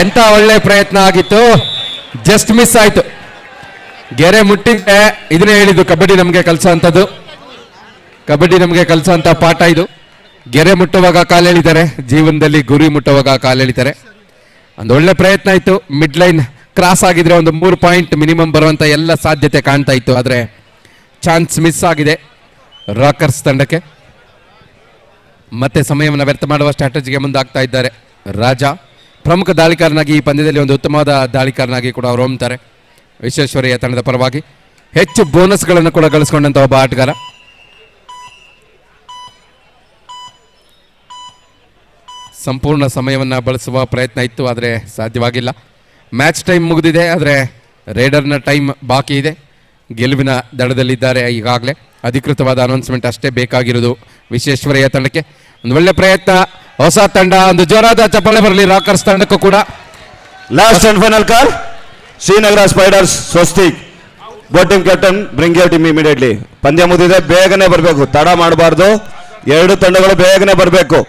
ಎಂತ ಒಳ್ಳೆ ಪ್ರಯತ್ನ ಆಗಿತ್ತು, ಜಸ್ಟ್ ಮಿಸ್ ಆಯ್ತು. ಗೆರೆ ಮುಟ್ಟಿದ್ದೆ. ಇದನ್ನೇ ಹೇಳಿದ್ದು ಕಬಡ್ಡಿ ನಮಗೆ ಕಲಿಸೋಂಥದ್ದು, ಕಬಡ್ಡಿ ನಮಗೆ ಕಲಿಸೋಂಥ ಪಾಠ ಇದು. ಗೆರೆ ಮುಟ್ಟುವಾಗ ಕಾಲೆಳಿತಾರೆ, ಜೀವನದಲ್ಲಿ ಗುರಿ ಮುಟ್ಟುವಾಗ ಕಾಲೆಳಿತಾರೆ. ಒಂದು ಒಳ್ಳೆ ಪ್ರಯತ್ನ ಇತ್ತು. ಮಿಡ್ ಲೈನ್ ಕ್ರಾಸ್ ಆಗಿದ್ರೆ ಒಂದು 3 ಪಾಯಿಂಟ್ ಮಿನಿಮಮ್ ಬರುವಂತ ಎಲ್ಲ ಸಾಧ್ಯತೆ ಕಾಣ್ತಾ ಇತ್ತು. ಆದರೆ ಚಾನ್ಸ್ ಮಿಸ್ ಆಗಿದೆ ರಾಕರ್ಸ್ ತಂಡಕ್ಕೆ. ಮತ್ತೆ ಸಮಯವನ್ನು ವ್ಯರ್ಥ ಮಾಡುವ ಸ್ಟ್ರಾಟಜಿಗೆ ಮುಂದಾಗ್ತಾ ಇದ್ದಾರೆ ರಾಜ. ಪ್ರಮುಖ ದಾಳಿಕಾರನಾಗಿ ಈ ಪಂದ್ಯದಲ್ಲಿ ಒಂದು ಉತ್ತಮವಾದ ದಾಳಿಕಾರನಾಗಿ ಕೂಡ ಅವರು ಹೊಮ್ತಾರೆ. ವಿಶ್ವೇಶ್ವರಯ್ಯ ತಂಡದ ಪರವಾಗಿ ಹೆಚ್ಚು ಬೋನಸ್ಗಳನ್ನು ಕೂಡ ಗಳಿಸಿಕೊಂಡಂತ ಒಬ್ಬ ಆಟಗಾರ. ಸಂಪೂರ್ಣ ಸಮಯವನ್ನು ಬಳಸುವ ಪ್ರಯತ್ನ ಇತ್ತು, ಆದರೆ ಸಾಧ್ಯವಾಗಿಲ್ಲ. ಮ್ಯಾಚ್ ಟೈಮ್ ಮುಗಿದಿದೆ, ಆದರೆ ರೇಡರ್ನ ಟೈಮ್ ಬಾಕಿ ಇದೆ. ಗೆಲುವಿನ ದಡದಲ್ಲಿದ್ದಾರೆ ಈಗಾಗಲೇ. ಅಧಿಕೃತವಾದ ಅನೌನ್ಸ್ಮೆಂಟ್ ಅಷ್ಟೇ ಬೇಕಾಗಿರೋದು ವಿಶ್ವೇಶ್ವರಯ್ಯ ತಂಡಕ್ಕೆ. ಒಂದು ಒಳ್ಳೆ ಪ್ರಯತ್ನ, ಹೊಸ ತಂಡ. ಒಂದು ಜೋರಾದ ಚಪ್ಪಾಳೆ ಬರಲಿ ರಾಕರ್ಸ್ ತಂಡಕ್ಕೂ ಕೂಡ. Last and final call, Srinagar spiders Swastik. Boating captain bring your team immediately. ಪಂದ್ಯ ಮುಗಿದಿದೆ, ಬೇಗನೆ ಬರಬೇಕು, ತಡ ಮಾಡಬಾರ್ದು. ಎರಡು ತಂಡಗಳು ಬೇಗನೆ ಬರಬೇಕು.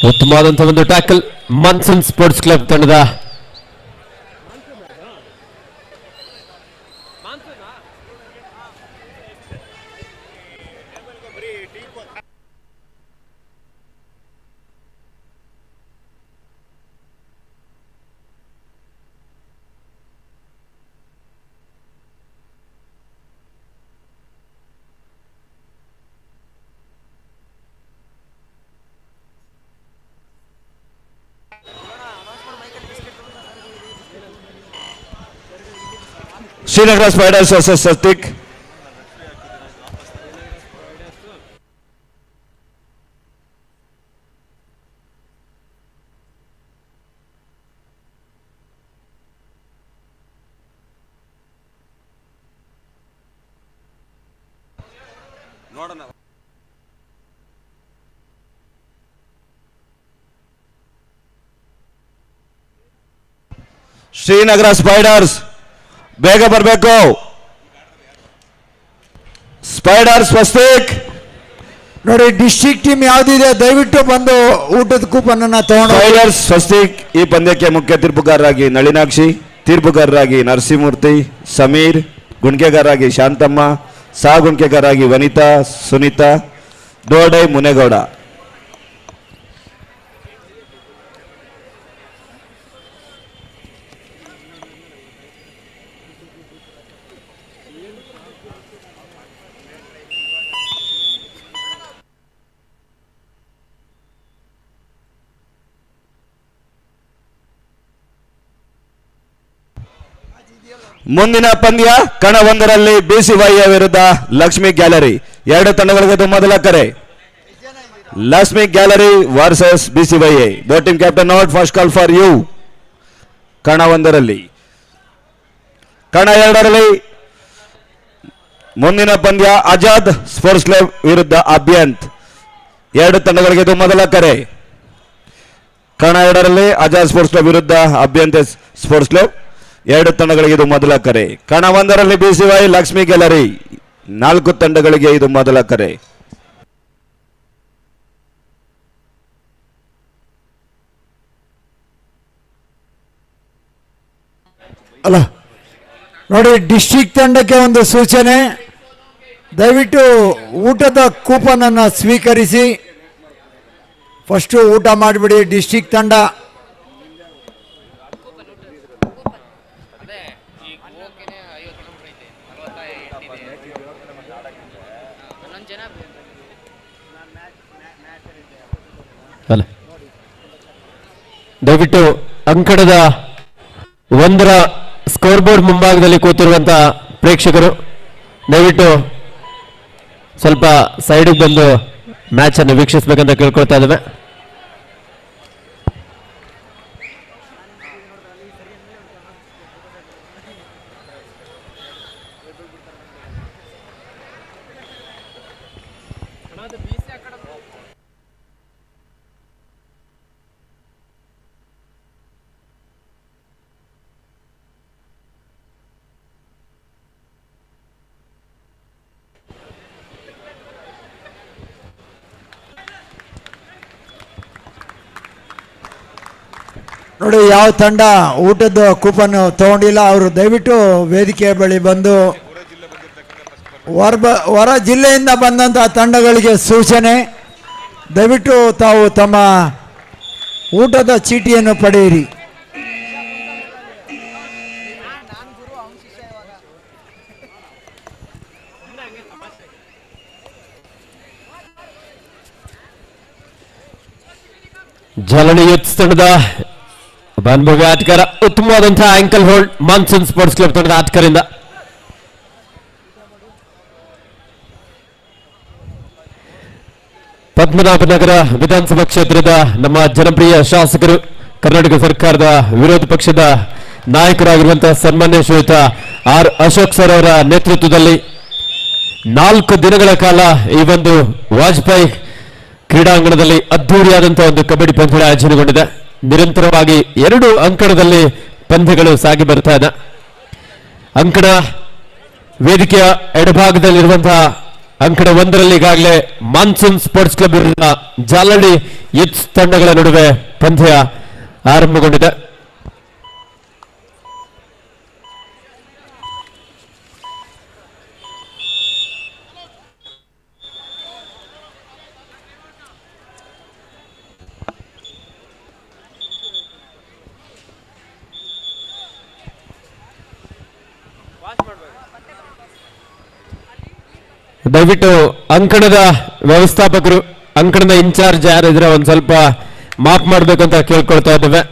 ಉತ್ತಮವಾದಂತಹ ಒಂದು ಟ್ಯಾಕಲ್ ಮನ್ಸನ್ ಸ್ಪೋರ್ಟ್ಸ್ ಕ್ಲಬ್ ತಂಡದ Srinagar spiders versus Swastik. Srinagar spiders ಬೇಗ ಬರಬೇಕು. ಸ್ಪೈಡರ್ಸ್ ಸ್ವಸ್ತಿಕ್ ನೋಡಿ, ಡಿಸ್ಟ್ರಿಕ್ಟ್ ಟೀಮ್ ಯಾವ್ದಿದೆ ದಯವಿಟ್ಟು ಬಂದು ಊಟದ ಕೂಪನ್ ಅನ್ನ ತಗೊಂಡು. ಸ್ಪೈಡರ್ಸ್ ಸ್ವಸ್ತಿಕ್ ಈ ಪಂದ್ಯಕ್ಕೆ ಮುಖ್ಯ ತೀರ್ಪುಗಾರರಾಗಿ ನಳಿನಾಕ್ಷಿ, ತೀರ್ಪುಗಾರರಾಗಿ ನರಸಿಂಹಮೂರ್ತಿ, ಸಮೀರ್, ಗುಣಿಕೆಗಾರರಾಗಿ ಶಾಂತಮ್ಮ, ಸಹ ಗುಣಿಕೆಗಾರರಾಗಿ ವನಿತಾ, ಸುನೀತಾ, ಡೋಡೈ, ಮುನೇಗೌಡ. ಮುಂದಿನ ಪಂದ್ಯ ಕಣ 1ರಲ್ಲಿ BCYA ವಿರುದ್ಧ ಲಕ್ಷ್ಮಿ ಗ್ಯಾಲರಿ. ಎರಡು ತಂಡಗಳಿಗೆ ಮೊದಲ ಕರೆ. Lakshmi gallery versus BCYA. Boating captain out, first call for you. ಕಣ 1ರಲ್ಲಿ. ಕಣ 2ರಲ್ಲಿ ಮುಂದಿನ ಪಂದ್ಯ ಆಜಾದ್ ಸ್ಪೋರ್ಟ್ಸ್ ಕ್ಲಬ್ ವಿರುದ್ಧ ಅಭ್ಯಂತ್. ಎರಡು ತಂಡಗಳಿಗೆ ಇದು ಮೊದಲ ಕರೆ. ಕಣ 2ರಲ್ಲಿ ಆಜಾದ್ ಸ್ಪೋರ್ಟ್ಸ್ ಕ್ಲಬ್ ವಿರುದ್ಧ ಅಭ್ಯಂತ್ ಸ್ಪೋರ್ಟ್ಸ್ ಕ್ಲಬ್. ಎರಡು ತಂಡಗಳಿಗೆ ಇದು ಮೊದಲ ಕರೆ. ಕಣ 1ರಲ್ಲಿ BCYA ಲಕ್ಷ್ಮಿ ಗ್ಯಾಲರಿ. 4 ತಂಡಗಳಿಗೆ ಇದು ಮೊದಲ ಕರೆ. ಅಲ್ಲ ನೋಡಿ, ಡಿಸ್ಟ್ರಿಕ್ಟ್ ತಂಡಕ್ಕೆ ಒಂದು ಸೂಚನೆ, ದಯವಿಟ್ಟು ಊಟದ ಕೂಪನ್ ಅನ್ನು ಸ್ವೀಕರಿಸಿ. ಫಸ್ಟು ಊಟ ಮಾಡಿಬಿಡಿ ಡಿಸ್ಟ್ರಿಕ್ಟ್ ತಂಡ. ಅಲ್ಲ ದಯವಿಟ್ಟು ಅಂಕಣದ 1ರ ಸ್ಕೋರ್ ಬೋರ್ಡ್ ಮುಂಭಾಗದಲ್ಲಿ ಕೂತಿರುವಂತಹ ಪ್ರೇಕ್ಷಕರು ದಯವಿಟ್ಟು ಸ್ವಲ್ಪ ಸೈಡಿಗೆ ಬಂದು ಮ್ಯಾಚ್ ಅನ್ನು ವೀಕ್ಷಿಸಬೇಕಂತ ಕೇಳ್ಕೊಳ್ತಾ ಇದ್ದೇವೆ. ನೋಡಿ, ಯಾವ ತಂಡ ಊಟದ ಕೂಪನ್ ತಗೊಂಡಿಲ್ಲ ಅವರು ದಯವಿಟ್ಟು ವೇದಿಕೆ ಬಳಿ ಬಂದು ಹೊರ ಜಿಲ್ಲೆಯಿಂದ ಬಂದಂಥ ತಂಡಗಳಿಗೆ ಸೂಚನೆ, ದಯವಿಟ್ಟು ತಾವು ತಮ್ಮ ಊಟದ ಚೀಟಿಯನ್ನು ಪಡೆಯಿರಿ. ಜಾಲನಿ ಯೂತ್ಸ್ ತಂಡದ ಅನುಭವಿ ಆಟಗಾರ, ಉತ್ತಮವಾದಂತಹ ankle hold monsoon sports club ತಂಡದ ಆಟಗಾರರಿಂದ. ಪದ್ಮನಾಭನಗರ ವಿಧಾನಸಭಾ ಕ್ಷೇತ್ರದ ನಮ್ಮ ಜನಪ್ರಿಯ ಶಾಸಕರು, ಕರ್ನಾಟಕ ಸರ್ಕಾರದ ವಿರೋಧ ಪಕ್ಷದ ನಾಯಕರಾಗಿರುವಂತಹ ಸನ್ಮಾನ್ಯ ಶ್ರೀಯುತ ಆರ್ ಅಶೋಕ್ ಸರ್ ಅವರ ನೇತೃತ್ವದಲ್ಲಿ 4 ದಿನಗಳ ಕಾಲ ಈ ಒಂದು ವಾಜಪೇಯಿ ಕ್ರೀಡಾಂಗಣದಲ್ಲಿ ಅದ್ದೂರಿಯಾದಂತಹ ಒಂದು ಕಬಡ್ಡಿ ಪಂದ್ಯ ಆಯೋಜನೆಗೊಂಡಿದೆ. ನಿರಂತರವಾಗಿ 2 ಅಂಕಣದಲ್ಲಿ ಪಂದ್ಯಗಳು ಸಾಗಿ ಬರ್ತಾ ಇದೆ. ಅಂಕಣ ವೇದಿಕೆಯ ಎಡಭಾಗದಲ್ಲಿರುವಂತಹ ಅಂಕಣ 1ರಲ್ಲಿ ಈಗಾಗಲೇ ಮಾನ್ಸೂನ್ ಸ್ಪೋರ್ಟ್ಸ್ ಕ್ಲಬ್ ಇರುವ ಜಾಲಡಿ ಯೂತ್ಸ್ ತಂಡಗಳ ನಡುವೆ ಪಂದ್ಯ ಆರಂಭಗೊಂಡಿದೆ. ದಯವಿಟ್ಟು ಅಂಕಣದ ವ್ಯವಸ್ಥಾಪಕರು, ಅಂಕಣದ ಇನ್ಚಾರ್ಜ್ ಯಾರಿದ್ರೆ ಒಂದ್ ಸ್ವಲ್ಪ ಮಾಪ್ ಮಾಡ್ಬೇಕಂತ ಕೇಳ್ಕೊಳ್ತಾ ಇದ್ದೇವೆ.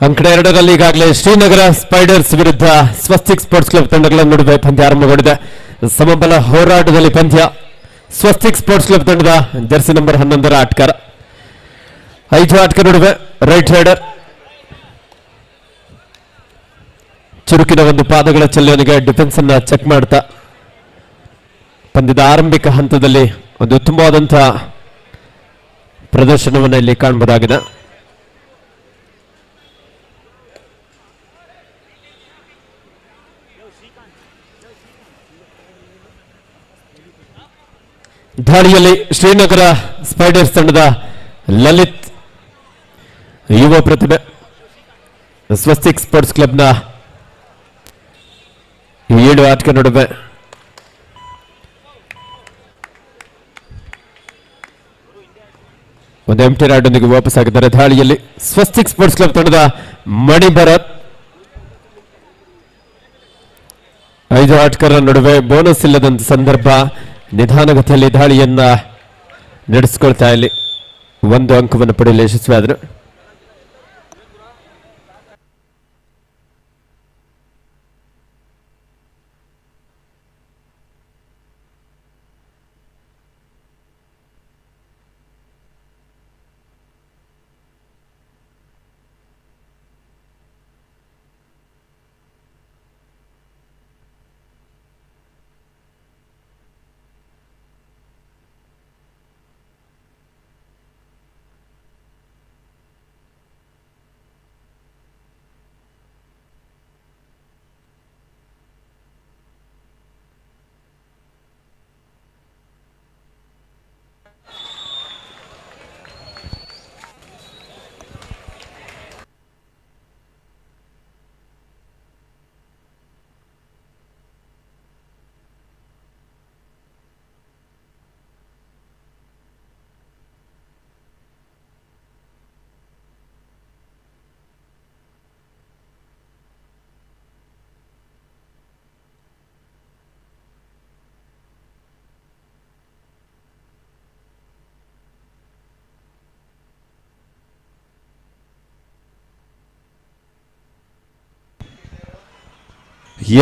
ಅಂಕಣ 2ರಲ್ಲಿ ಈಗಾಗಲೇ ಶ್ರೀನಗರ ಸ್ಪೈಡರ್ಸ್ ವಿರುದ್ಧ ಸ್ವಸ್ತಿಕ್ ಸ್ಪೋರ್ಟ್ಸ್ ಕ್ಲಬ್ ತಂಡಗಳ ನಡುವೆ ಪಂದ್ಯ ಆರಂಭಗೊಂಡಿದೆ. ಸಮಬಲ ಹೋರಾಟದಲ್ಲಿ ಪಂದ್ಯ. ಸ್ವಸ್ತಿಕ್ ಸ್ಪೋರ್ಟ್ಸ್ ಕ್ಲಬ್ ತಂಡದ ಜರ್ಸಿ ನಂಬರ್ 11ರ ಆಟಗಾರ, 5 ಆಟಗಾರ ನಡುವೆ ರೈಟ್ ರೈಡರ್ ಚುರುಕಿನ ಒಂದು ಪಾದಗಳ ಚಲನೆಗೆ ಡಿಫೆನ್ಸ್ ಅನ್ನ ಚೆಕ್ ಮಾಡ್ತಾ ಪಂದ್ಯದ ಆರಂಭಿಕ ಹಂತದಲ್ಲಿ ಒಂದು ಉತ್ತಮವಾದಂತಹ ಪ್ರದರ್ಶನವನ್ನು ಇಲ್ಲಿ ಕಾಣಬಹುದಾಗಿದೆ. ದಾಳಿಯಲ್ಲಿ ಶ್ರೀನಗರ ಸ್ಪೈಡರ್ಸ್ ತಂಡದ ಲಲಿತ್ ಯುವ ಪ್ರತಿಭೆ ಸ್ವಸ್ತಿಕ್ ಸ್ಪೋರ್ಟ್ಸ್ ಕ್ಲಬ್ನ 7 ಆಟಗಾರ ನಡುವೆ ಒಂದು ಎಂಟಿ ರಾಡ್ನೊಂದಿಗೆ ವಾಪಸ್ ಆಗಿದ್ದಾರೆ. ದಾಳಿಯಲ್ಲಿ ಸ್ವಸ್ತಿಕ್ ಸ್ಪೋರ್ಟ್ಸ್ ಕ್ಲಬ್ ತಂಡದ ಮಣಿ ಭರತ್ 5 ಆಟಗಾರರ ನಡುವೆ ಬೋನಸ್ ಇಲ್ಲದಂತ ಸಂದರ್ಭ ನಿಧಾನಗತಿಯಲ್ಲಿ ದಾಳಿಯನ್ನ ನಡೆಸಿಕೊಳ್ತಾ ಇಲ್ಲಿ 1 ಅಂಕವನ್ನು ಪಡೆಯಲು ಯಶಸ್ವಿಯಾದರು.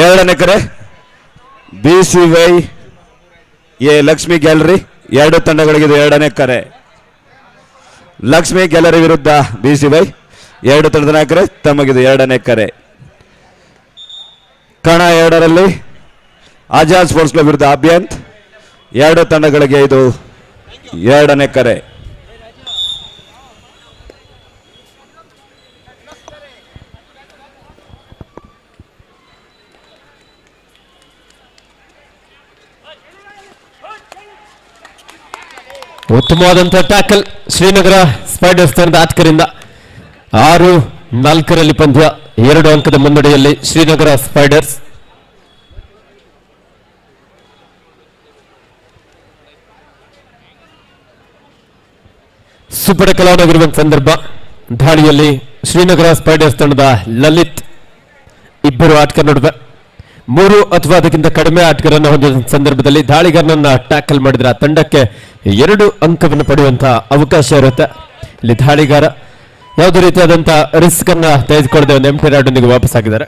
ಎರಡನೇ ಕರೆ BCY ಎ ಲಕ್ಷ್ಮಿ ಗ್ಯಾಲರಿ. 2 ತಂಡಗಳಿಗೆ ಇದು ಎರಡನೇ ಕರೆ. ಲಕ್ಷ್ಮಿ ಗ್ಯಾಲರಿ ವಿರುದ್ಧ BCY 2 ತಂಡದ ನಾಯಕರೇ ತಮಗಿದು ಎರಡನೇ ಕರೆ. ಕಣ 2ರಲ್ಲಿ ಆಜಾದ್ ಸ್ಪೋರ್ಟ್ಸ್ ಕ್ಲಬ್ ವಿರುದ್ಧ ಅಭಿಯಂತ್. 2 ತಂಡಗಳಿಗೆ ಇದು ಎರಡನೇ ಕರೆ. ಉತ್ತಮವಾದಂತಹ ಟ್ಯಾಕಲ್ ಶ್ರೀನಗರ ಸ್ಪೈಡರ್ಸ್ ತಂಡದ ಆಟಗಾರರಿಂದ. 6-4 ಪಂದ್ಯ 2 ಅಂಕದ ಮುನ್ನಡೆಯಲ್ಲಿ ಶ್ರೀನಗರ ಸ್ಪೈಡರ್ಸ್. ಸುಪಡ ಕಲಾವಣವಿರುವ ಸಂದರ್ಭ ದಾಳಿಯಲ್ಲಿ ಶ್ರೀನಗರ ಸ್ಪೈಡರ್ಸ್ ತಂಡದ ಲಲಿತ್ 2 ಆಟಗಾರ ನಡುವೆ 3 ಅಥವಾ ಅದಕ್ಕಿಂತ ಕಡಿಮೆ ಆಟಗಾರರನ್ನು ಹೊಂದಿದ ಸಂದರ್ಭದಲ್ಲಿ ದಾಳಿಗಾರನನ್ನ ಟ್ಯಾಕಲ್ ಮಾಡಿದ್ರೆ ಆ ತಂಡಕ್ಕೆ 2 ಅಂಕವನ್ನು ಪಡೆಯುವಂತಹ ಅವಕಾಶ ಇರುತ್ತೆ. ಇಲ್ಲಿ ದಾಳಿಗಾರ ಯಾವುದೇ ರೀತಿಯಾದಂತಹ ರಿಸ್ಕ್ ಅನ್ನ ತೆಗೆದುಕೊಳ್ಳದೆ ಒಂದು ಎಂಟಿ ರಾಡ್ನೊಂದಿಗೆ ವಾಪಸ್ ಆಗಿದ್ದಾರೆ.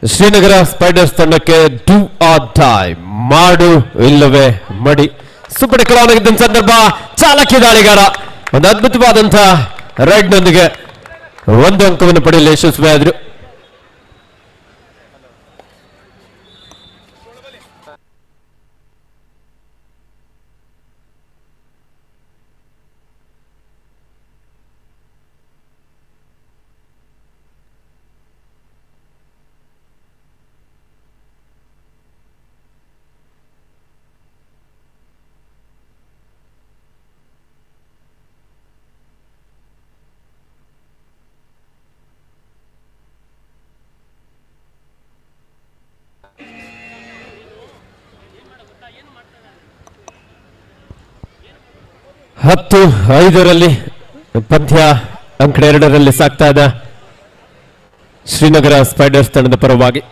ಶ್ರೀನಗರ ಸ್ಪೈಡರ್ಸ್ ತಂಡಕ್ಕೆ ಡೂ ಆರ್ ಡೈ, ಮಾಡು ಇಲ್ಲವೇ ಮಡಿ. ಸುಪಡ ಕಲಾವಣಗಿದ್ದ ಸಂದರ್ಭ ಚಾಲಕಿ ದಾಳಿಗಾರ ಒಂದು ಅದ್ಭುತವಾದಂತಹ ರೈಡ್ನೊಂದಿಗೆ 1 ಅಂಕವನ್ನು ಪಡೆಯಲು ಯಶಸ್ವಿಯಾದರು. ಹತ್ತು 5ರಲ್ಲಿ ಪಂದ್ಯ ಅಂಕ 2ರಲ್ಲಿ ಸಾಗ್ತಾ ಇದೆ ಶ್ರೀನಗರ ಸ್ಪೈಡರ್ಸ್ ತಂಡದ ಪರವಾಗಿ.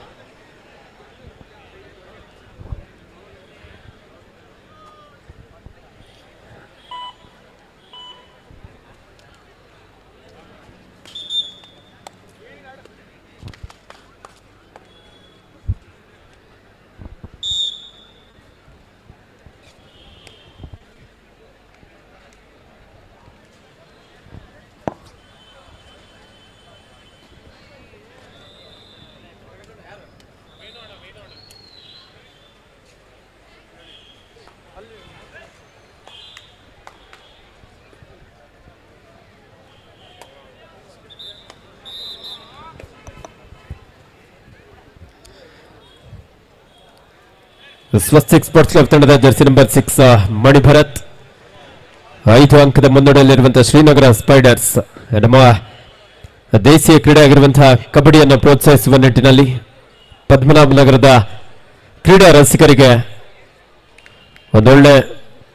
ಸ್ವಸ್ತಿಕ್ ಸ್ಪೋರ್ಟ್ಸ್ ಕ್ಲಬ್ ತಂಡದ ಜರ್ಸಿ ನಂಬರ್ 6 ಮಣಿಭರತ್, 5 ಅಂಕದ ಮುನ್ನಡೆಯಲ್ಲಿರುವಂತಹ ಶ್ರೀನಗರ ಸ್ಪೈಡರ್ಸ್. ನಮ್ಮ ದೇಶೀಯ ಕ್ರೀಡೆ ಆಗಿರುವಂತಹ ಕಬಡ್ಡಿಯನ್ನು ಪ್ರೋತ್ಸಾಹಿಸುವ ನಿಟ್ಟಿನಲ್ಲಿ ಪದ್ಮನಾಭನಗರದ ಕ್ರೀಡಾ ರಸಿಕರಿಗೆ ಒಂದೊಳ್ಳೆ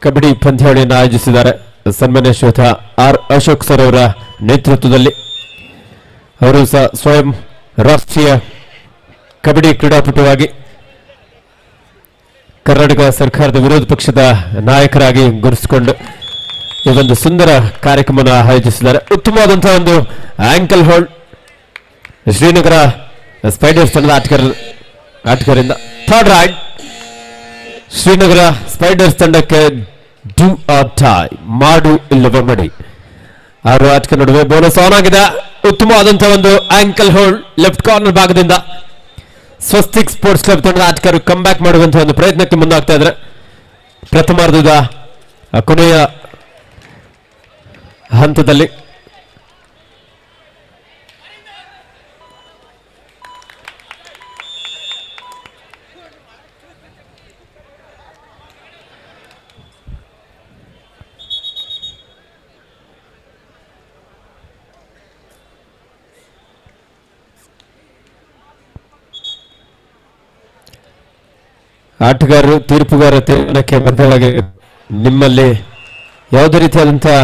ಕಬಡ್ಡಿ ಪಂದ್ಯಾವಳಿಯನ್ನು ಆಯೋಜಿಸಿದ್ದಾರೆ. ಸನ್ಮಾನ್ಯ ಶ್ರೀಯುತ ಆರ್ ಅಶೋಕ್ ಸರ್ ಅವರ ನೇತೃತ್ವದಲ್ಲಿ ಅವರು ಸಹ ಸ್ವಯಂ ರಾಷ್ಟ್ರೀಯ ಕಬಡ್ಡಿ ಕ್ರೀಡಾಪಟುವಾಗಿ ಕರ್ನಾಟಕ ಸರ್ಕಾರದ ವಿರೋಧ ಪಕ್ಷದ ನಾಯಕರಾಗಿ ಗುರುತಿಸಿಕೊಂಡು ಈ ಒಂದು ಸುಂದರ ಕಾರ್ಯಕ್ರಮವನ್ನು ಆಯೋಜಿಸಿದ್ದಾರೆ. ಉತ್ತಮವಾದಂತಹ ಒಂದು ಆಂಕಲ್ ಹೋಲ್ಡ್ ಶ್ರೀನಗರ ಸ್ಪೈಡರ್ಸ್ ತಂಡದ ಆಟಗಾರರಿಂದ ಥರ್ಡ್ ರೈಡ್ ಶ್ರೀನಗರ ಸ್ಪೈಡರ್ಸ್ ತಂಡಕ್ಕೆ ಡೂ ಆರ್ ಟೈ, ಮಾಡು ಇಲ್ಲವೇ ಮಡಿ. 6 ಆಟಗಾರ ನಡುವೆ ಬೋನಸ್ ಆನ್ ಆಗಿದೆ. ಉತ್ತಮವಾದಂತಹ ಒಂದು ಆಂಕಲ್ ಹೋಲ್ಡ್ ಲೆಫ್ಟ್ ಕಾರ್ನರ್ ಭಾಗದಿಂದ ಸ್ವಸ್ತಿಕ್ ಸ್ಪೋರ್ಟ್ಸ್ ಕ್ಲಬ್ ತಂಡದ ಆಟಗಾರರು ಕಮ್ ಬ್ಯಾಕ್ ಮಾಡುವಂತಹ ಒಂದು ಪ್ರಯತ್ನಕ್ಕೆ ಮುಂದಾಗ್ತಾ ಇದ್ದಾರೆ. ಪ್ರಥಮಾರ್ಧದ ಕೊನೆಯ ಹಂತದಲ್ಲಿ ಆಟಗಾರರು ತೀರ್ಪುಗಾರ ತೀರ್ಮಾನಕ್ಕೆ ಬದ್ಧವಾಗಿ ನಿಮ್ಮಲ್ಲಿ ಯಾವುದೇ ರೀತಿಯಾದಂತಹ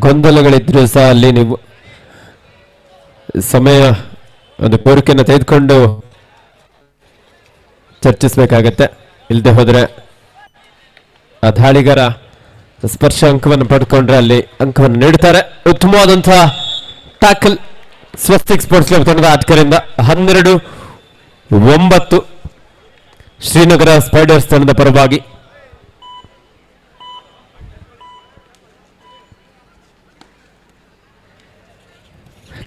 ಗೊಂದಲಗಳಿದ್ರೂ ಸಹ ಅಲ್ಲಿ ನೀವು ಸಮಯ ಒಂದು ಕೋರಿಕೆಯನ್ನು ತೆಗೆದುಕೊಂಡು ಚರ್ಚಿಸಬೇಕಾಗತ್ತೆ. ಇಲ್ಲದೆ ಹೋದರೆ ಆ ದಾಳಿಗಾರ ಸ್ಪರ್ಶ ಅಂಕವನ್ನು ಪಡ್ಕೊಂಡ್ರೆ ಅಲ್ಲಿ ಅಂಕವನ್ನು ನೀಡುತ್ತಾರೆ. ಉತ್ತಮವಾದಂತಹ ಟ್ಯಾಕಲ್ ಸ್ವಸ್ತಿಕ್ ಸ್ಪೋರ್ಟ್ಸ್ ಕ್ಲಬ್ ತಂಡದ ಆಟಗಾರರಿಂದ 12-9 ಶ್ರೀನಗರ ಸ್ಪೈಡರ್ಸ್ ತಂಡದ ಪರವಾಗಿ.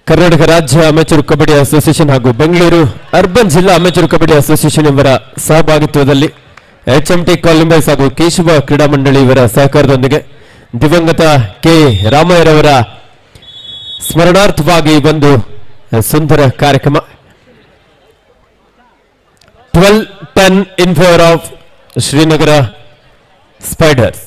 ಕರ್ನಾಟಕ ರಾಜ್ಯ ಅಮೆಚೂರ್ ಕಬಡ್ಡಿ ಅಸೋಸಿಯೇಷನ್ ಹಾಗೂ ಬೆಂಗಳೂರು ಅರ್ಬನ್ ಜಿಲ್ಲಾ ಅಮೆಚೂರ್ ಕಬಡ್ಡಿ ಅಸೋಸಿಯೇಷನ್ ಇವರ ಸಹಭಾಗಿತ್ವದಲ್ಲಿ HMT ಕಾಲಿಂಬೈಸ್ ಹಾಗೂ ಕೇಶವ ಕ್ರೀಡಾ ಮಂಡಳಿ ಇವರ ಸಹಕಾರದೊಂದಿಗೆ ದಿವಂಗತ ಕೆ ರಾಮಯ್ಯರವರ ಸ್ಮರಣಾರ್ಥವಾಗಿ ಒಂದು ಸುಂದರ ಕಾರ್ಯಕ್ರಮ 12-10 in favor of Srinagar spiders.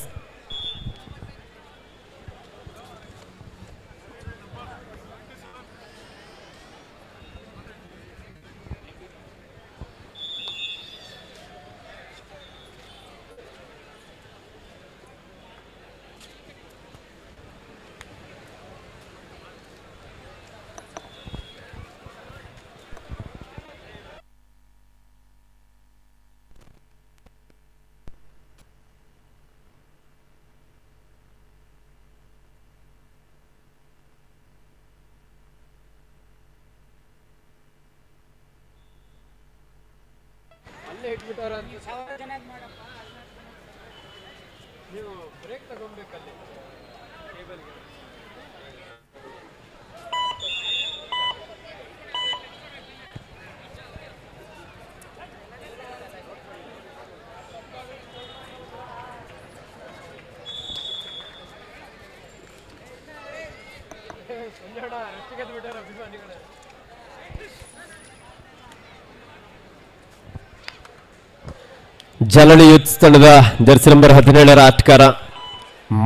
ಜಲಳಿ ಯೂತ್ಸ್ ತಂಡದ ಜರ್ಸಿ ನಂಬರ್ 17 ಆಟಗಾರ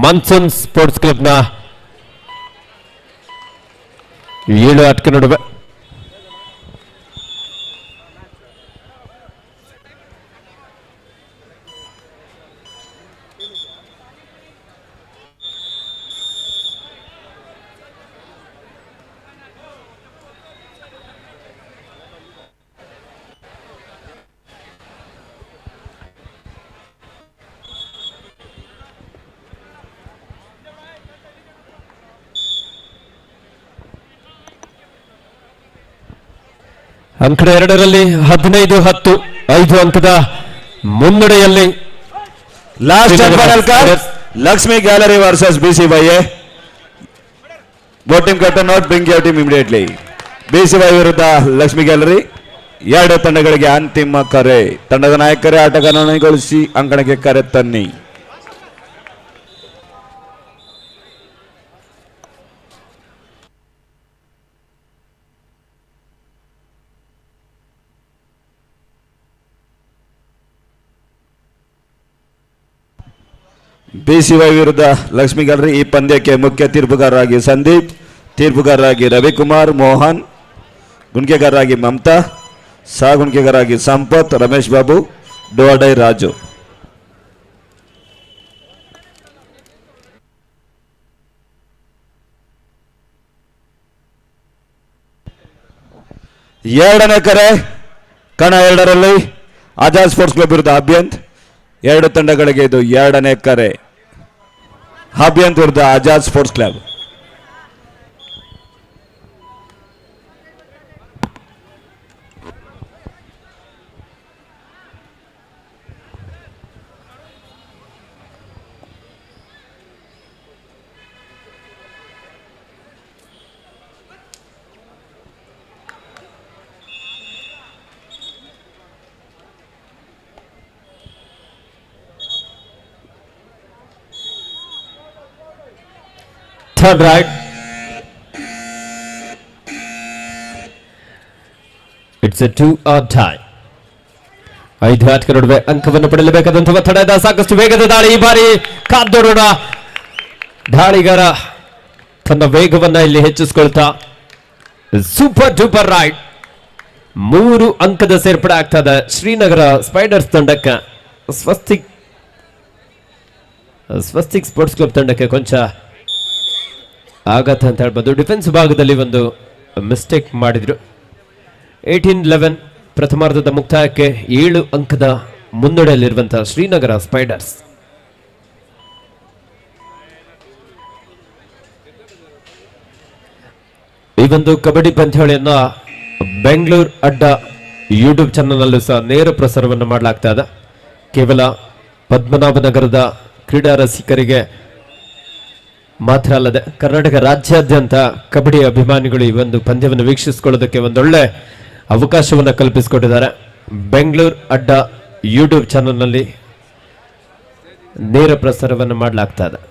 ಮಾನ್ಸೂನ್ ಸ್ಪೋರ್ಟ್ಸ್ ಕ್ಲಬ್ನ 7 ಆಟಗಾರ ನಡುವೆ ಅಂಕಣ 2ರಲ್ಲಿ 15-10 5 ಅಂಕದ ಮುನ್ನಡೆಯಲ್ಲಿ last and final card Lakshmi gallery versus BCYA. Both team captain not bring your team immediately. BCYA ವಿರುದ್ಧ ಲಕ್ಷ್ಮಿ ಗ್ಯಾಲರಿ. 2 ತಂಡಗಳಿಗೆ ಅಂತಿಮ ಕರೆ. ತಂಡದ ನಾಯಕರೇ ಆಟಗಾರನಗೊಳಿಸಿ ಅಂಕಣಕ್ಕೆ ಕರೆ ತನ್ನಿ. BCY ವಿರುದ್ಧ ಲಕ್ಷ್ಮೀ ಗ್ಯಾಲರಿ. ಈ ಪಂದ್ಯಕ್ಕೆ ಮುಖ್ಯ ತೀರ್ಪುಗಾರರಾಗಿ ಸಂದೀಪ್, ತೀರ್ಪುಗಾರರಾಗಿ ರವಿಕುಮಾರ್, ಮೋಹನ್, ಗುಣಿಕೆಗಾರರಾಗಿ ಮಮತಾ, ಸಹ ಗುಣಿಕೆಗಾರರಾಗಿ ಸಂಪತ್, ರಮೇಶ್ ಬಾಬು, ಡೋಡೈ ರಾಜು. ಎರಡನೇ ಕರೆ ಕಣ 2ರಲ್ಲಿ ಆಜಾದ್ ಸ್ಪೋರ್ಟ್ಸ್ ಕ್ಲಬ್ ವಿರುದ್ಧ ಅಭ್ಯಂತ್. ಎರಡು ತಂಡಗಳಿಗೆ ಇದು ಎರಡನೇ ಕರೆ. ಅಭ್ಯಂತ್ ವಿರುದ್ಧ Azad sports club. Turn right. It's a 2-out tie. 5 ಆಟಗಾರರ ನಡುವೆ ಅಂಕವನ್ನು ಪಡೆಯಲೇಬೇಕಾದಂತಹ ಒತ್ತಡ ಇದೆ. ಸಾಕಷ್ಟು ವೇಗದ ದಾಳಿ ಈ ಬಾರಿ ಕಾದೋರೋಣ. ದಾಳಿಗಾರ ತನ್ನ ವೇಗವನ್ನ ಇಲ್ಲಿ ಹೆಚ್ಚಿಸಿಕೊಳ್ತಾ ಸೂಪರ್ ಡೂಪರ್ ರೈಡ್. 3 ಅಂಕದ ಸೇರ್ಪಡೆ ಆಗ್ತಾ ಇದೆ ಶ್ರೀನಗರ ಸ್ಪೈಡರ್ಸ್ ತಂಡಕ್ಕೆ. ಸ್ವಸ್ತಿಕ್ ಸ್ಪೋರ್ಟ್ಸ್ ಕ್ಲಬ್ ತಂಡಕ್ಕೆ ಕೊಂಚ ಆಘಾತ ಅಂತ ಹೇಳ್ಬೋದು. ಡಿಫೆನ್ಸ್ ಭಾಗದಲ್ಲಿ ಒಂದು ಮಿಸ್ಟೇಕ್ ಮಾಡಿದ್ರು. 18-11 ಪ್ರಥಮಾರ್ಧದ ಮುಕ್ತಾಯಕ್ಕೆ 7 ಅಂಕದ ಮುನ್ನಡೆಯಲ್ಲಿರುವಂತಹ ಶ್ರೀನಗರ ಸ್ಪೈಡರ್ಸ್. ಈ ಒಂದು ಕಬಡ್ಡಿ ಪಂದ್ಯಾವಳಿಯನ್ನ ಬೆಂಗಳೂರು ಅಡ್ಡ ಯೂಟ್ಯೂಬ್ ಚಾನಲ್ ಅಲ್ಲೂ ಸಹ ನೇರ ಪ್ರಸಾರವನ್ನು ಮಾಡಲಾಗ್ತಾ ಇದೆ. ಕೇವಲ ಪದ್ಮನಾಭನಗರದ ಕ್ರೀಡಾ ರಸಿಕರಿಗೆ ಮಾತ್ರ ಅಲ್ಲದೆ ಕರ್ನಾಟಕ ರಾಜ್ಯಾದ್ಯಂತ ಕಬಡ್ಡಿ ಅಭಿಮಾನಿಗಳು ಈ ಒಂದು ಪಂದ್ಯವನ್ನು ವೀಕ್ಷಿಸಿಕೊಳ್ಳೋದಕ್ಕೆ ಒಂದೊಳ್ಳೆ ಅವಕಾಶವನ್ನು ಕಲ್ಪಿಸಿಕೊಟ್ಟಿದ್ದಾರೆ. ಬೆಂಗಳೂರು ಅಡ್ಡ ಯೂಟ್ಯೂಬ್ ಚಾನಲ್ನಲ್ಲಿ ನೇರ ಪ್ರಸಾರವನ್ನು ಮಾಡಲಾಗ್ತಾ ಇದೆ.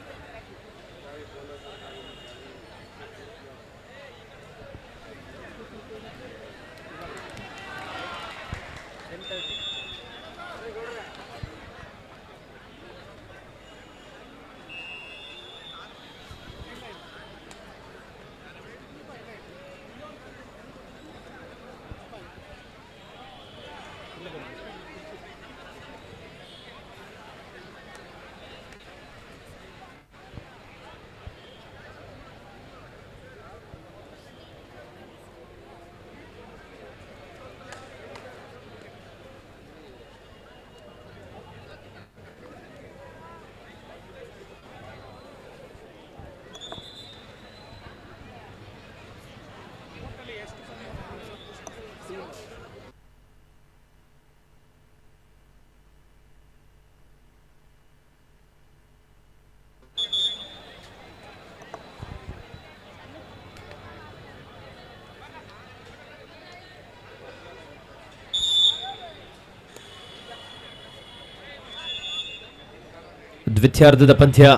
ದ್ವಿತೀಯಾರ್ಧದ ಪಂದ್ಯ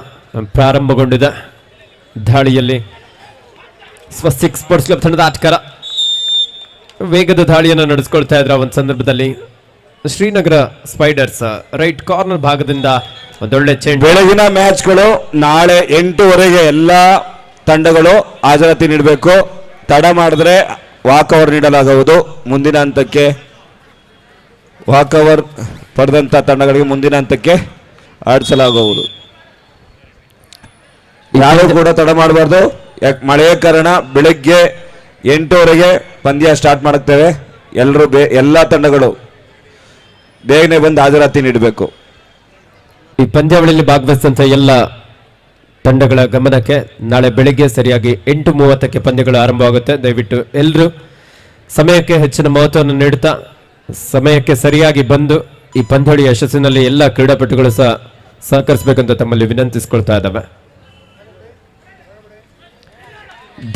ಪ್ರಾರಂಭಗೊಂಡಿದೆ. ದಾಳಿಯಲ್ಲಿ ಸ್ವಸ್ತಿಕ್ ಸ್ಪೋರ್ಟ್ಸ್ ಕ್ಲಬ್ ತಂಡದ ಆಟಗಾರ ವೇಗದ ದಾಳಿಯನ್ನು ನಡೆಸಿಕೊಳ್ತಾ ಇದ್ರ ಒಂದು ಸಂದರ್ಭದಲ್ಲಿ ಶ್ರೀನಗರ ಸ್ಪೈಡರ್ಸ್ ರೈಟ್ ಕಾರ್ನರ್ ಭಾಗದಿಂದ ಒಂದೊಳ್ಳೆ ಚೆಂಡು. ಬೆಳಗಿನ ಮ್ಯಾಚ್ಗಳು ನಾಳೆ 8:00 ಎಲ್ಲ ತಂಡಗಳು ಹಾಜರಾತಿ ನೀಡಬೇಕು. ತಡ ಮಾಡಿದ್ರೆ ವಾಕ್ ಓವರ್ ನೀಡಲಾಗುವುದು. ಮುಂದಿನ ಹಂತಕ್ಕೆ ವಾಕ್ ಓವರ್ ಪಡೆದಂತ ತಂಡಗಳಿಗೆ ಮುಂದಿನ ಹಂತಕ್ಕೆ ಆಡಿಸಲಾಗುವುದು. ಯಾರು ಕೂಡ ತಡ ಮಾಡಬಾರ್ದು. ಯಾಕೆ ಮಳೆಯ ಕಾರಣ ಬೆಳಗ್ಗೆ 8:00 ಪಂದ್ಯ ಸ್ಟಾರ್ಟ್ ಮಾಡುತ್ತೇವೆ. ಎಲ್ಲರೂ ಎಲ್ಲ ತಂಡಗಳು ಬೇಗನೆ ಬಂದು ಹಾಜರಾತಿ ನೀಡಬೇಕು. ಈ ಪಂದ್ಯಾವಳಿಯಲ್ಲಿ ಭಾಗವಹಿಸಿದಂತ ಎಲ್ಲ ತಂಡಗಳ ಗಮನಕ್ಕೆ ನಾಳೆ ಬೆಳಿಗ್ಗೆ ಸರಿಯಾಗಿ 8:30ಕ್ಕೆ ಪಂದ್ಯಗಳು ಆರಂಭವಾಗುತ್ತೆ. ದಯವಿಟ್ಟು ಎಲ್ಲರೂ ಸಮಯಕ್ಕೆ ಹೆಚ್ಚಿನ ಮಹತ್ವವನ್ನು ನೀಡುತ್ತಾ ಸಮಯಕ್ಕೆ ಸರಿಯಾಗಿ ಬಂದು ಈ ಪಂದ್ಯಾವಳಿ ಯಶಸ್ಸಿನಲ್ಲಿ ಎಲ್ಲ ಕ್ರೀಡಾಪಟುಗಳು ಸಹ ಸಹಕರಿಸಬೇಕಂತ ತಮ್ಮಲ್ಲಿ ವಿನಂತಿಸಿಕೊಳ್ತಾ ಇದ್ದಾವೆ.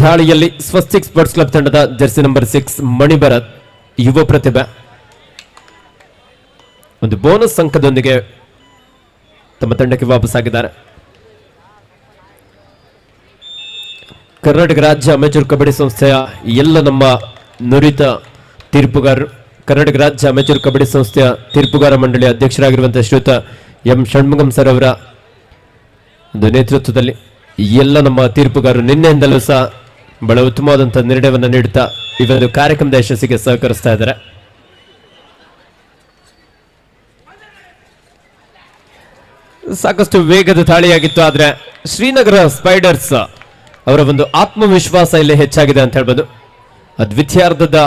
ದಾಳಿಯಲ್ಲಿ ಸ್ವಸ್ತಿಕ್ ಸ್ಪೋರ್ಟ್ಸ್ ಕ್ಲಬ್ ತಂಡದ ಜರ್ಸಿ ನಂಬರ್ 6 ಮಣಿಭರತ್ ಯುವ ಪ್ರತಿಭೆ ಒಂದು ಬೋನಸ್ ಅಂಕದೊಂದಿಗೆ ತಮ್ಮ ತಂಡಕ್ಕೆ ವಾಪಸ್ಸಾಗಿದ್ದಾರೆ. ಕರ್ನಾಟಕ ರಾಜ್ಯ ಅಮೆಚೂರ್ ಕಬಡ್ಡಿ ಸಂಸ್ಥೆಯ ಎಲ್ಲ ನಮ್ಮ ನುರಿತ ತೀರ್ಪುಗಾರರು, ಕರ್ನಾಟಕ ರಾಜ್ಯ ಅಮೆಚೂರ್ ಕಬಡ್ಡಿ ಸಂಸ್ಥೆಯ ತೀರ್ಪುಗಾರ ಮಂಡಳಿಯ ಅಧ್ಯಕ್ಷರಾಗಿರುವಂತಹ ಶ್ರೀಯುತ ಎಂ ಷಣ್ಮುಗಂ ಸರ್ ಅವರ ಒಂದು ನೇತೃತ್ವದಲ್ಲಿ ಎಲ್ಲ ನಮ್ಮ ತೀರ್ಪುಗಾರರು ನಿನ್ನೆಯಿಂದಲೂ ಸಹ ಬಹಳ ಉತ್ತಮವಾದಂತಹ ನಿರ್ಣಯವನ್ನು ನೀಡುತ್ತಾ ಈ ಒಂದು ಕಾರ್ಯಕ್ರಮದ ಯಶಸ್ಸಿಗೆ ಸಹಕರಿಸ್ತಾ ಇದ್ದಾರೆ. ಸಾಕಷ್ಟು ವೇಗದ ದಾಳಿಯಾಗಿತ್ತು, ಆದ್ರೆ ಶ್ರೀನಗರ ಸ್ಪೈಡರ್ಸ್ ಅವರ ಒಂದು ಆತ್ಮವಿಶ್ವಾಸ ಇಲ್ಲಿ ಹೆಚ್ಚಾಗಿದೆ ಅಂತ ಹೇಳ್ಬೋದು. ದ್ವಿತೀಯಾರ್ಧದ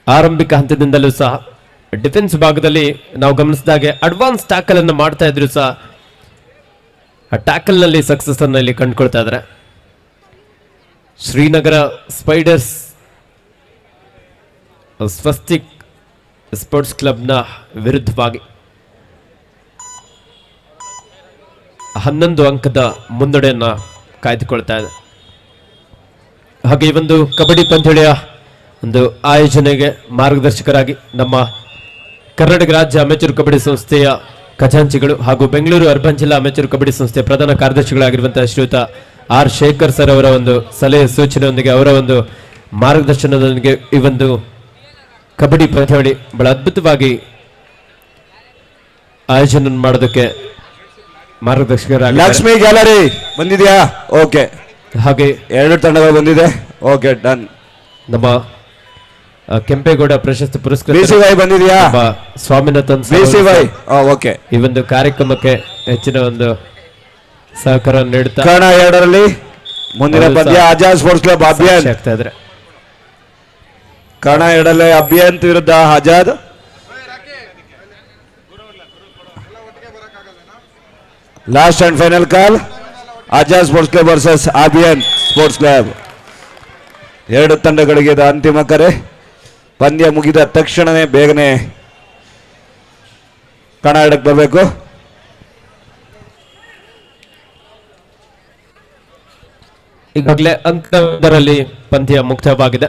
ಆರಂಭಿಕ ಹಂತದಿಂದಲೂ ಸಹ ಡಿಫೆನ್ಸ್ ಭಾಗದಲ್ಲಿ ನಾವು ಗಮನಿಸಿದಾಗೆ ಅಡ್ವಾನ್ಸ್ ಟ್ಯಾಕಲ್ ಅನ್ನು ಮಾಡ್ತಾ ಇದ್ರು ಸಹ ಆ ಟ್ಯಾಕಲ್ ನಲ್ಲಿ ಸಕ್ಸಸ್ ಅನ್ನು ಇಲ್ಲಿ ಕಂಡುಕೊಳ್ತಾ ಇದ್ದಾರೆ. ಶ್ರೀನಗರ ಸ್ಪೈಡರ್ಸ್ ಸ್ವಸ್ತಿಕ್ ಸ್ಪೋರ್ಟ್ಸ್ ಕ್ಲಬ್ನ ವಿರುದ್ಧವಾಗಿ 11 ಅಂಕದ ಮುನ್ನಡೆಯನ್ನ ಕಾಯ್ದುಕೊಳ್ತಾ ಇದೆ. ಹಾಗೆ ಈ ಒಂದು ಕಬಡ್ಡಿ ಪಂದ್ಯಾವಳಿಯ ಒಂದು ಆಯೋಜನೆಗೆ ಮಾರ್ಗದರ್ಶಕರಾಗಿ ನಮ್ಮ ಕರ್ನಾಟಕ ರಾಜ್ಯ ಅಮೆಚೂರ್ ಕಬಡ್ಡಿ ಸಂಸ್ಥೆಯ ಖಜಾಂಚಿಗಳು ಹಾಗೂ ಬೆಂಗಳೂರು ಅರ್ಬನ್ ಜಿಲ್ಲಾ ಅಮೆಚೂರ್ ಕಬಡ್ಡಿ ಸಂಸ್ಥೆಯ ಪ್ರಧಾನ ಕಾರ್ಯದರ್ಶಿಗಳಾಗಿರುವಂತಹ ಶ್ರೀಯುತ ಆರ್ ಶೇಖರ್ ಸರ್ ಅವರ ಒಂದು ಸಲಹೆ ಸೂಚನೆಯೊಂದಿಗೆ ಅವರ ಒಂದು ಮಾರ್ಗದರ್ಶನದೊಂದಿಗೆ ಈ ಒಂದು ಕಬಡ್ಡಿ ಪಂದ್ಯಾವಳಿ ಬಹಳ ಅದ್ಭುತವಾಗಿ ಆಯೋಜನೆ ಮಾಡೋದಕ್ಕೆ ಮಾರ್ಗದರ್ಶಕರಾಗಿ. ಲಕ್ಷ್ಮಿ ಗ್ಯಾಲರಿ ಬಂದಿದ್ಯಾ? ಓಕೆ, ಹಾಗೆ 2 ತಂಡಗಳು ಬಂದಿದೆ. Okay, done. ನಮ್ಮ ಕೆಂಪೇಗೌಡ ಪ್ರಶಸ್ತಿ ಪುರಸ್ಕೃತ BCY ಬಂದಿದ್ಯಾ? Swaminathan BCY okay. ಈ ಒಂದು ಕಾರ್ಯಕ್ರಮಕ್ಕೆ ಹೆಚ್ಚಿನ ಒಂದು ಸಹಕಾರ ನೀಡುತ್ತಾ ಕಣ 2ರಲ್ಲಿ ಮುಂದಿನ ಪಂದ್ಯ ಆಜಾದ್ ಸ್ಪೋರ್ಟ್ಸ್ ಕ್ಲಬ್ ಅಭಿಯಾನ್ ಆಗ್ತಾ ಇದ್ರೆ. ಕಣ 2ರಲ್ಲಿ ಅಭಿಯಾಂತ್ ವಿರುದ್ಧ Azad. Last and final call Azad sports club versus Abhiyan sports club. 2 ತಂಡಗಳಿಗೆ ಇದು ಅಂತಿಮ ಕರೆ. ಪಂದ್ಯ ಮುಗಿದ ತಕ್ಷಣವೇ ಬೇಗನೆ ಕಣ 2ಕ್ಕೆ ಬರಬೇಕು. ಈಗಾಗಲೇ ಅಂಕದಲ್ಲಿ ಪಂದ್ಯ ಮುಕ್ತಾಯವಾಗಿದೆ.